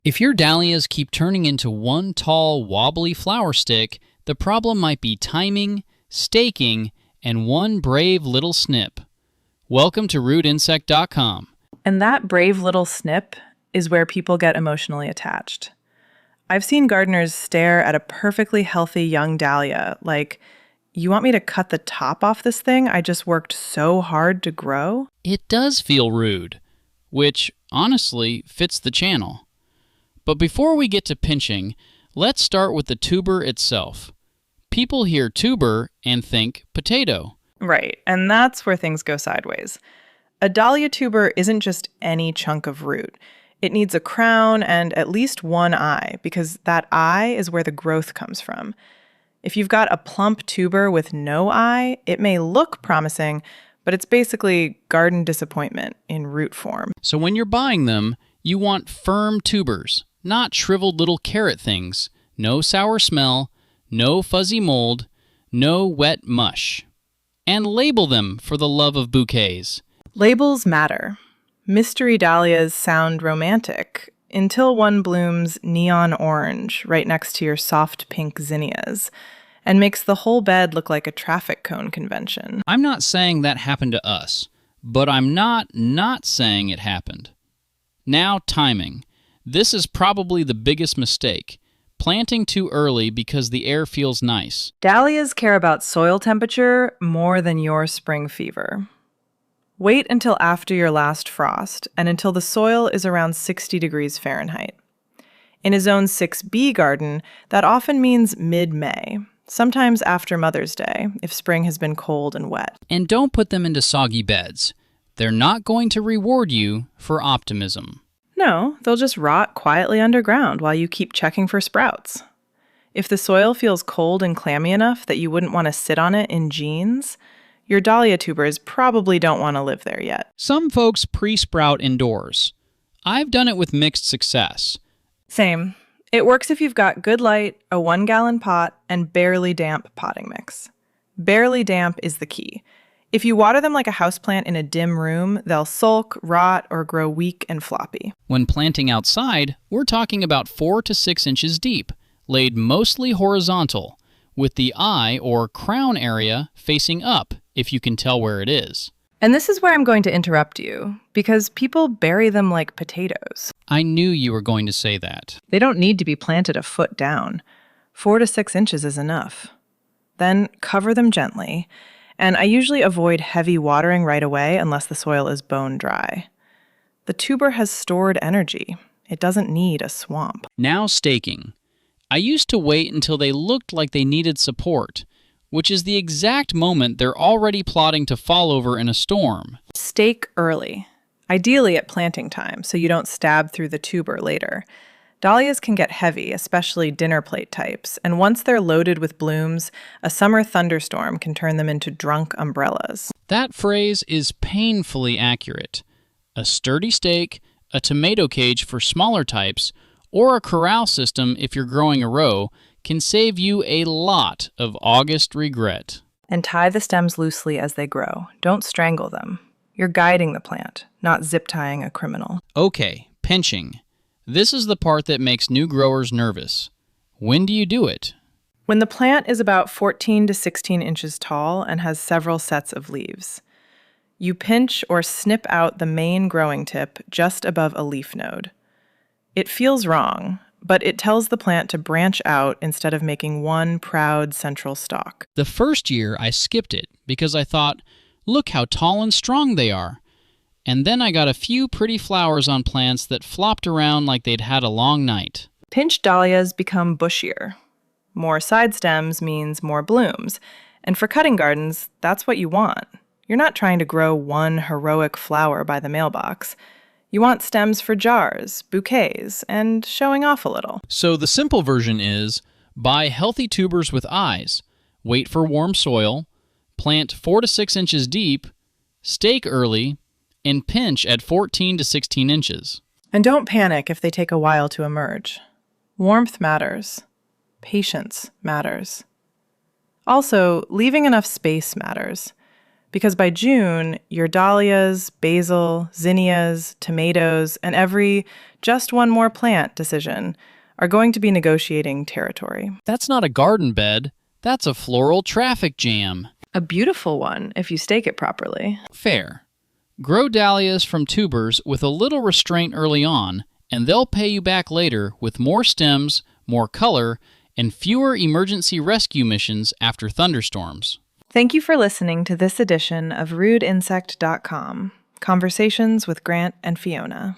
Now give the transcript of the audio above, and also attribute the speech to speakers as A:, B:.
A: If your dahlias keep turning into one tall, wobbly flower stick, the problem might be timing, staking, and one brave little snip. Welcome to RootInsect.com.
B: And that brave little snip is where people get emotionally attached. I've seen gardeners stare at a perfectly healthy young dahlia like, you want me to cut the top off this thing I just worked so hard to grow?
A: It does feel rude, which, honestly, fits the channel. But before we get to pinching, let's start with the tuber itself. People hear tuber and think potato.
B: Right, and that's where things go sideways. A dahlia tuber isn't just any chunk of root. It needs a crown and at least one eye, because that eye is where the growth comes from. If you've got a plump tuber with no eye, it may look promising, but it's basically garden disappointment in root form.
A: So when you're buying them, you want firm tubers, not shriveled little carrot things. No sour smell, no fuzzy mold, no wet mush. And label them for the love of bouquets.
B: Labels matter. Mystery dahlias sound romantic until one blooms neon orange right next to your soft pink zinnias and makes the whole bed look like a traffic cone convention.
A: I'm not saying that happened to us, but I'm not saying it happened. Now, timing. This is probably the biggest mistake. Planting too early because the air feels nice.
B: Dahlias care about soil temperature more than your spring fever. Wait until after your last frost and until the soil is around 60 degrees Fahrenheit. In a Zone 6B garden, that often means mid-May, sometimes after Mother's Day, if spring has been cold and wet.
A: And don't put them into soggy beds. They're not going to reward you for optimism.
B: No, they'll just rot quietly underground while you keep checking for sprouts. If the soil feels cold and clammy enough that you wouldn't want to sit on it in jeans, your dahlia tubers probably don't want to live there yet.
A: Some folks pre-sprout indoors. I've done it with mixed success.
B: Same. It works if you've got good light, a 1-gallon pot, and barely damp potting mix. Barely damp is the key. If you water them like a houseplant in a dim room, they'll sulk, rot, or grow weak and floppy.
A: When planting outside, we're talking about 4 to 6 inches deep, laid mostly horizontal, with the eye or crown area facing up, if you can tell where it is.
B: And this is where I'm going to interrupt you, because people bury them like potatoes.
A: I knew you were going to say that.
B: They don't need to be planted a foot down. 4 to 6 inches is enough. Then cover them gently, and I usually avoid heavy watering right away unless the soil is bone dry. The tuber has stored energy. It doesn't need a swamp.
A: Now staking. I used to wait until they looked like they needed support, which is the exact moment they're already plotting to fall over in a storm.
B: Stake early, ideally at planting time, so you don't stab through the tuber later. Dahlias can get heavy, especially dinner plate types, and once they're loaded with blooms, a summer thunderstorm can turn them into drunk umbrellas.
A: That phrase is painfully accurate. A sturdy stake, a tomato cage for smaller types, or a corral system if you're growing a row can save you a lot of August regret.
B: And tie the stems loosely as they grow. Don't strangle them. You're guiding the plant, not zip-tying a criminal.
A: Okay, pinching. This is the part that makes new growers nervous. When do you do it?
B: When the plant is about 14 to 16 inches tall and has several sets of leaves. You pinch or snip out the main growing tip just above a leaf node. It feels wrong, but it tells the plant to branch out instead of making one proud central stalk.
A: The first year I skipped it because I thought, look how tall and strong they are. And then I got a few pretty flowers on plants that flopped around like they'd had a long night.
B: Pinched dahlias become bushier. More side stems means more blooms. And for cutting gardens, that's what you want. You're not trying to grow one heroic flower by the mailbox. You want stems for jars, bouquets, and showing off a little.
A: So the simple version is, buy healthy tubers with eyes, wait for warm soil, plant 4 to 6 inches deep, stake early, and pinch at 14 to 16 inches.
B: And don't panic if they take a while to emerge. Warmth matters. Patience matters. Also, leaving enough space matters. Because by June, your dahlias, basil, zinnias, tomatoes, and every just one more plant decision are going to be negotiating territory.
A: That's not a garden bed. That's a floral traffic jam.
B: A beautiful one if you stake it properly.
A: Fair. Grow dahlias from tubers with a little restraint early on, and they'll pay you back later with more stems, more color, and fewer emergency rescue missions after thunderstorms.
B: Thank you for listening to this edition of RudeInsect.com, Conversations with Grant and Fiona.